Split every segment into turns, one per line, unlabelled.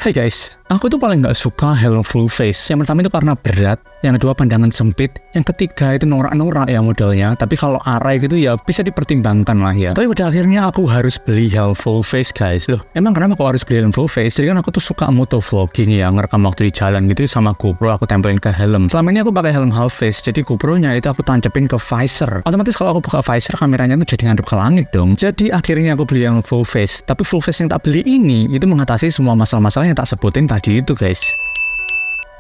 Hai guys, aku tuh paling nggak suka helm full face. Yang pertama itu karena berat, yang kedua pandangan sempit, yang ketiga itu norak-norak ya modelnya. Tapi kalau arai gitu ya bisa dipertimbangkan lah ya. Tapi pada akhirnya aku harus beli helm full face guys. Loh, emang kenapa aku harus beli helm full face? Jadi kan aku tuh suka motovlogging ya, ngerekam waktu di jalan gitu sama GoPro aku tempelin ke helm. Selama ini aku pakai helm half face, jadi GoPro-nya itu aku tancapin ke visor. Otomatis kalau aku buka visor, kameranya tuh jadi ngadep ke langit dong. Jadi akhirnya aku beli yang full face. Tapi full face yang tak beli ini itu mengatasi semua masalah-masalah yang tak sebutin tadi itu guys.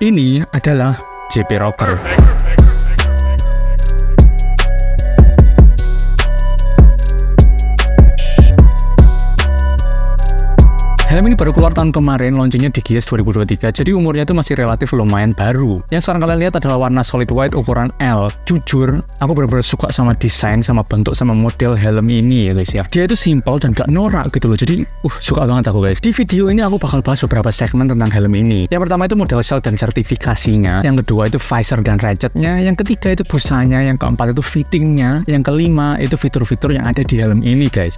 Ini adalah JP Rocker. Helm ini baru keluar tahun kemarin, launchingnya di Gias 2023, jadi umurnya itu masih relatif lumayan baru. Yang sekarang kalian lihat adalah warna solid white ukuran L. Jujur, aku benar-benar suka sama desain, sama bentuk, sama model helm ini ya guys ya. Dia itu simple dan gak norak gitu loh, jadi suka banget aku guys. Di video ini aku bakal bahas beberapa segmen tentang helm ini. Yang pertama itu model shell dan sertifikasinya, yang kedua itu visor dan ratchetnya, yang ketiga itu busanya, yang keempat itu fittingnya, yang kelima itu fitur-fitur yang ada di helm ini guys.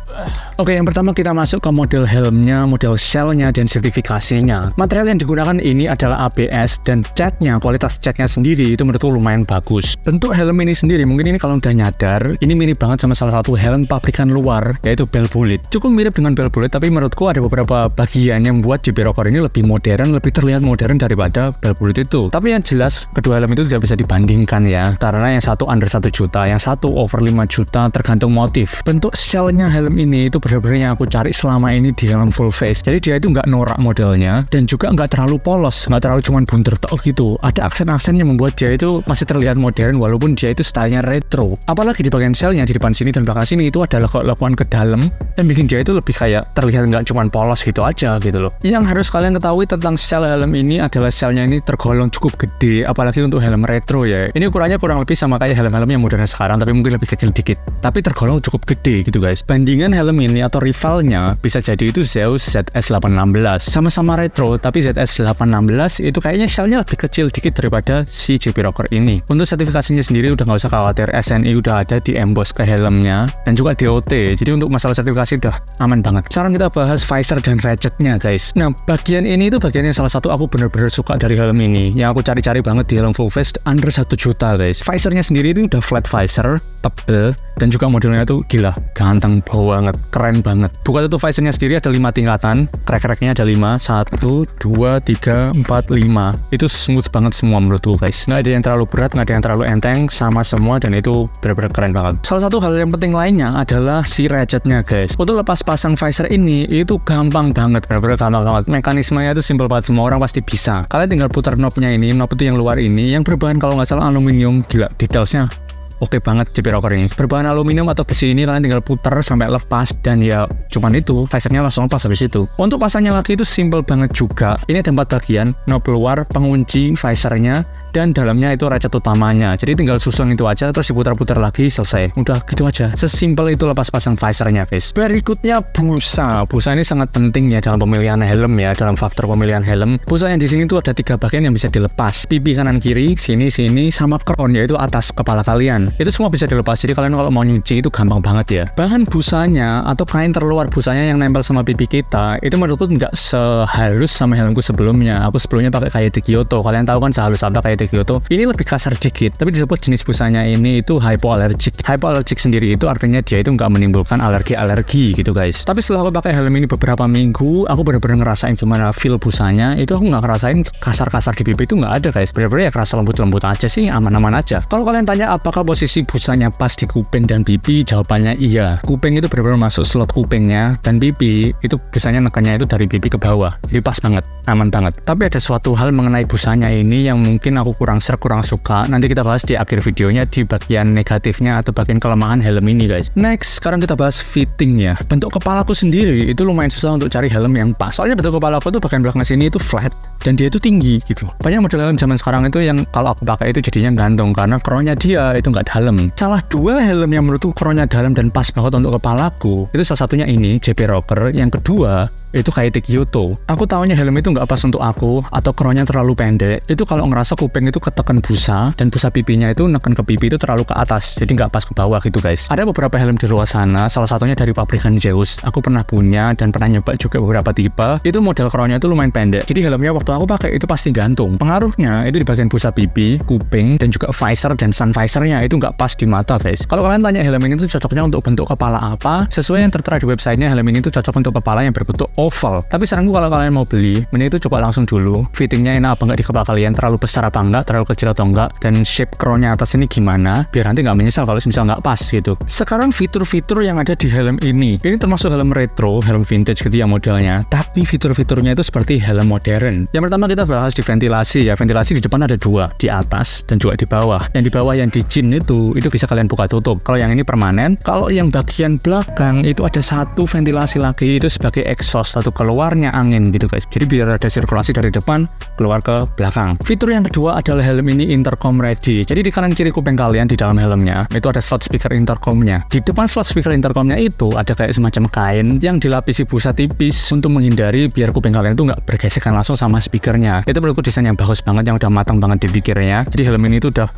Oke, yang pertama kita masuk ke model helmnya, model shellnya dan sertifikasinya. Material yang digunakan ini adalah ABS dan catnya, kualitas catnya sendiri itu menurutku lumayan bagus. Bentuk helm ini sendiri, mungkin ini kalau udah nyadar, ini mirip banget sama salah satu helm pabrikan luar, yaitu Bell Bullet. Cukup mirip dengan Bell Bullet, tapi menurutku ada beberapa bagian yang membuat JP Rocker ini lebih modern, lebih terlihat modern daripada Bell Bullet itu. Tapi yang jelas, kedua helm itu tidak bisa dibandingkan ya, karena yang satu under 1 juta, yang satu over 5 juta, tergantung motif. Bentuk shellnya helm ini itu benar-benar yang aku cari selama ini di helm full face. Jadi dia itu nggak norak modelnya dan juga nggak terlalu polos, nggak terlalu cuman bunter tok gitu. Ada aksen-aksen yang membuat dia itu masih terlihat modern walaupun dia itu stylenya retro. Apalagi di bagian shellnya di depan sini dan belakang sini itu adalah lakukan ke dalam dan bikin dia itu lebih kayak terlihat nggak cuman polos gitu aja gitu loh. Yang harus kalian ketahui tentang shell helm ini adalah shellnya ini tergolong cukup gede, apalagi untuk helm retro ya. Ini ukurannya kurang lebih sama kayak helm-helm yang modern sekarang tapi mungkin lebih kecil dikit. Tapi tergolong cukup gede gitu guys. Bandingan helm ini atau rivalnya bisa jadi itu Zeus ZS816. Sama-sama retro, tapi ZS816 itu kayaknya shellnya lebih kecil dikit daripada si JP Rocker ini. Untuk sertifikasinya sendiri udah nggak usah khawatir, SNI udah ada di emboss ke helmnya dan juga DOT. Jadi untuk masalah sertifikasi udah aman banget. Sekarang kita bahas visor dan ratchetnya guys. Nah, bagian ini tuh bagian yang salah satu aku bener-bener suka dari helm ini. Yang aku cari-cari banget di helm full face under 1 juta guys. Visornya sendiri itu udah flat visor, tebel, dan juga modelnya tuh gila, ganteng banget, keren banget. Bukan itu visornya sendiri ada 5 tingkatan, crack-cracknya ada 5, 1, 2, 3, 4, 5. Itu smooth banget semua menurutku guys. Nggak ada yang terlalu berat, nggak ada yang terlalu enteng, sama semua dan itu benar-benar keren banget. Salah satu hal yang penting lainnya adalah si ratchetnya guys. Untuk lepas pasang visor ini itu gampang banget, benar-benar gampang banget. Mekanismenya itu simple banget, semua orang pasti bisa. Kalian tinggal putar knobnya ini, knob itu yang luar ini, yang berbahan kalau nggak salah aluminium, gila detailsnya. Oke banget JP Rocker ini. Berbahan aluminium atau besi ini kalian tinggal putar sampai lepas dan ya cuman itu, visornya langsung lepas habis itu. Untuk pasangnya lagi itu simple banget juga. Ini ada 4 bagian, knob luar, pengunci, visornya, dan dalamnya itu ratchet utamanya. Jadi tinggal susun itu aja terus diputar-putar lagi selesai. Udah gitu aja. Sesimpel itu lepas pasang visornya guys. Berikutnya busa. Busa ini sangat penting ya dalam pemilihan helm ya, dalam faktor pemilihan helm. Busa yang di sini tuh ada 3 bagian yang bisa dilepas. Pipi kanan kiri, sini sama crown yaitu atas kepala kalian. Itu semua bisa dilepas, jadi kalian kalau mau nyuci itu gampang banget ya. Bahan busanya atau kain terluar busanya yang nempel sama pipi kita itu menurutku nggak sehalus sama helmku sebelumnya. Aku sebelumnya pakai Kaede Kyoto, kalian tahu kan sehalus apa Kaede Kyoto. Ini lebih kasar dikit, tapi disebut jenis busanya ini itu hypoallergic. Hypoallergic sendiri itu artinya dia itu nggak menimbulkan alergi gitu guys. Tapi setelah aku pakai helm ini beberapa minggu, aku benar-benar ngerasain gimana feel busanya. Itu aku nggak ngerasain kasar-kasar di pipi, itu nggak ada guys. Benar-benar ya kerasa lembut-lembut aja sih, aman-aman aja. Kalau kalian tanya apakah posisi busanya pas di kuping dan pipi, jawabannya iya. Kuping itu benar-benar masuk slot kupingnya dan pipi itu busanya nekannya itu dari pipi ke bawah. Jadi pas banget, aman banget. Tapi ada suatu hal mengenai busanya ini yang mungkin aku kurang suka. Nanti kita bahas di akhir videonya di bagian negatifnya atau bagian kelemahan helm ini guys. Next, sekarang kita bahas fittingnya. Bentuk kepalaku sendiri itu lumayan susah untuk cari helm yang pas. Soalnya bentuk kepalaku tuh bagian belakang sini itu flat dan dia itu tinggi gitu. Banyak model helm zaman sekarang itu yang kalau aku pakai itu jadinya gantung karena crownnya dia itu nggak dalam. Salah 2 helm yang menurutku crownnya dalam dan pas banget untuk kepalaku itu salah satunya ini JP Rocker, yang kedua itu kayak Kyoto. Aku taunya helm itu nggak pas untuk aku atau kronnya terlalu pendek. Itu kalau ngerasa kuping itu ketekan busa dan busa pipinya itu neken ke pipi itu terlalu ke atas, jadi nggak pas ke bawah gitu guys. Ada beberapa helm di luar sana, salah satunya dari pabrikan Zeus. Aku pernah punya dan pernah nyoba juga beberapa tipe. Itu model kronnya itu lumayan pendek. Jadi helmnya waktu aku pakai itu pasti gantung. Pengaruhnya itu di bagian busa pipi, kuping, dan juga visor dan sun visornya itu nggak pas di mata guys. Kalau kalian tanya helm ini tuh cocoknya untuk bentuk kepala apa, sesuai yang tertera di websitenya, helm ini tuh cocok untuk kepala yang berbentuk oval. Tapi saranku kalau kalian mau beli, mending itu coba langsung dulu fittingnya enak apa nggak di kepala kalian, terlalu besar apa enggak, terlalu kecil atau enggak, dan shape crownnya atas ini gimana, biar nanti nggak menyesal kalau misal nggak pas gitu. Sekarang fitur-fitur yang ada di helm ini termasuk helm retro, helm vintage gitu ya modelnya, tapi fitur-fiturnya itu seperti helm modern. Yang pertama kita bahas di ventilasi ya. Ventilasi di depan ada dua, di atas dan juga di bawah. Yang di bawah yang di chin itu bisa kalian buka tutup. Kalau yang ini permanen. Kalau yang bagian belakang itu ada satu ventilasi lagi, itu sebagai exhaust atau keluarnya angin gitu guys. Jadi biar ada sirkulasi dari depan keluar ke belakang. Fitur yang kedua adalah helm ini intercom ready. Jadi di kanan kiri kuping kalian di dalam helmnya itu ada slot speaker intercomnya. Di depan slot speaker intercomnya itu ada kayak semacam kain yang dilapisi busa tipis untuk menghindari biar kuping kalian itu nggak bergesekan langsung sama speakernya. Itu menurutku desain yang bagus banget, yang udah matang banget dipikirnya. Jadi helm ini itu udah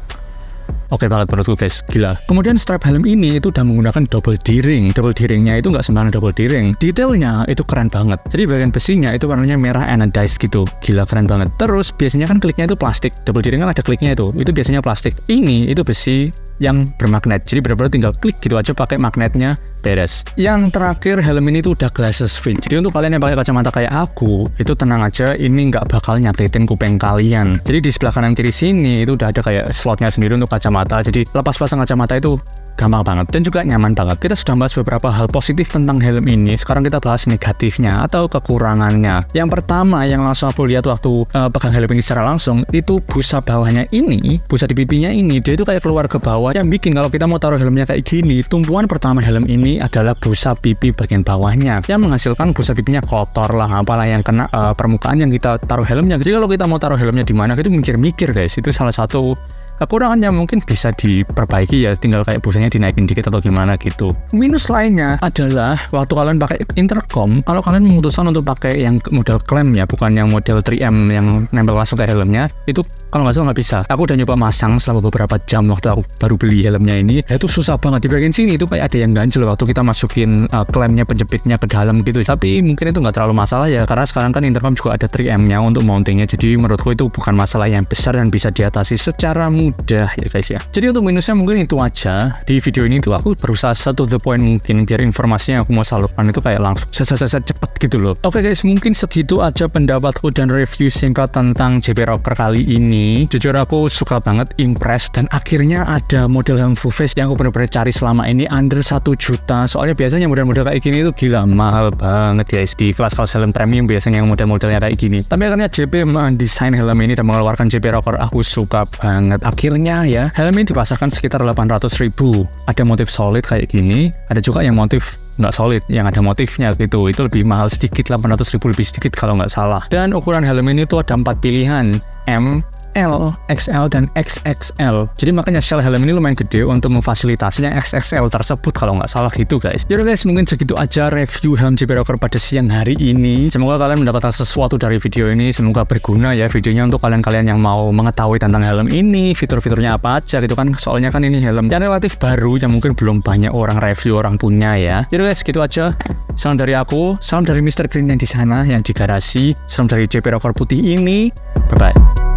oke banget menurutku guys, gila. Kemudian strap helm ini itu udah menggunakan double D-ring. Double D-ringnya itu nggak sembarang double D-ring. Detailnya itu keren banget. Jadi bagian besinya itu warnanya merah anodized gitu. Gila, keren banget. Terus biasanya kan kliknya itu plastik. Double D-ring kan ada kliknya itu biasanya plastik. Ini itu besi yang bermagnet. Jadi benar-benar tinggal klik gitu aja pakai magnetnya, beres. Yang terakhir, helm ini tuh udah glasses free. Jadi untuk kalian yang pakai kacamata kayak aku, itu tenang aja, ini nggak bakal nyakitin kuping kalian. Jadi di sebelah kanan kiri sini itu udah ada kayak slotnya sendiri untuk kacamata. Jadi lepas pasang kacamata itu gampang banget dan juga nyaman banget. Kita sudah bahas beberapa hal positif tentang helm ini. Sekarang kita bahas negatifnya atau kekurangannya. Yang pertama yang langsung aku lihat waktu pegang helm ini secara langsung, itu busa bawahnya ini, busa di pipinya ini, dia itu kayak keluar ke bawah, yang bikin kalau kita mau taruh helmnya kayak gini, tumpuan pertama helm ini adalah busa pipi bagian bawahnya, yang menghasilkan busa pipinya kotor lah, apalah yang kena permukaan yang kita taruh helmnya. Jadi kalau kita mau taruh helmnya di mana, itu mikir-mikir guys. Itu salah satu kekurangannya, mungkin bisa diperbaiki ya, tinggal kayak busanya dinaikin dikit atau gimana gitu. Minus lainnya adalah waktu kalian pakai intercom, kalau kalian memutuskan untuk pakai yang model clamp ya, bukan yang model 3M yang nempel langsung ke helmnya, itu kalau nggak salah nggak bisa. Aku udah nyoba masang selama beberapa jam waktu aku baru beli helmnya ini, ya itu susah banget. Di bagian sini itu kayak ada yang ganjel waktu kita masukin klampnya, penjepitnya ke dalam gitu. Tapi mungkin itu nggak terlalu masalah ya, karena sekarang kan intercom juga ada 3M-nya untuk mountingnya. Jadi menurutku itu bukan masalah yang besar dan bisa diatasi secara mudah ya guys ya. Jadi untuk minusnya mungkin itu aja. Di video ini tuh aku berusaha to the point mungkin, biar informasinya aku mau salurkan itu kayak langsung cepet gitu loh. Oke guys, mungkin segitu aja pendapatku dan review singkat tentang JP Rocker kali ini. Jujur aku suka banget, impress, dan akhirnya ada model helm full face yang aku bener-bener cari selama ini under 1 juta. Soalnya biasanya model-model kayak gini tuh gila mahal banget guys, di kelas-kelas helm premium biasanya yang model-modelnya kayak gini. Tapi akhirnya JP mendesain helm ini dan mengeluarkan JP Rocker, aku suka banget. Akhirnya ya, helm ini dipasarkan sekitar 800.000. Ada motif solid kayak gini, ada juga yang motif nggak solid, yang ada motifnya gitu. Itu lebih mahal sedikit, 800.000 lebih sedikit kalau nggak salah. Dan ukuran helm ini tuh ada 4 pilihan, M, L, XL, dan XXL. Jadi makanya shell helm ini lumayan gede untuk memfasilitasinya XXL tersebut kalau nggak salah gitu guys. Jadi guys, mungkin segitu aja review helm JP Rocker pada siang hari ini. Semoga kalian mendapatkan sesuatu dari video ini. Semoga berguna ya videonya untuk kalian-kalian yang mau mengetahui tentang helm ini, fitur-fiturnya apa aja gitu kan. Soalnya kan ini helm yang relatif baru, yang mungkin belum banyak orang review, orang punya ya. Jadi guys, gitu aja. Salam dari aku, salam dari Mr. Green yang di sana, yang di garasi, salam dari JP Rocker putih ini. Bye-bye.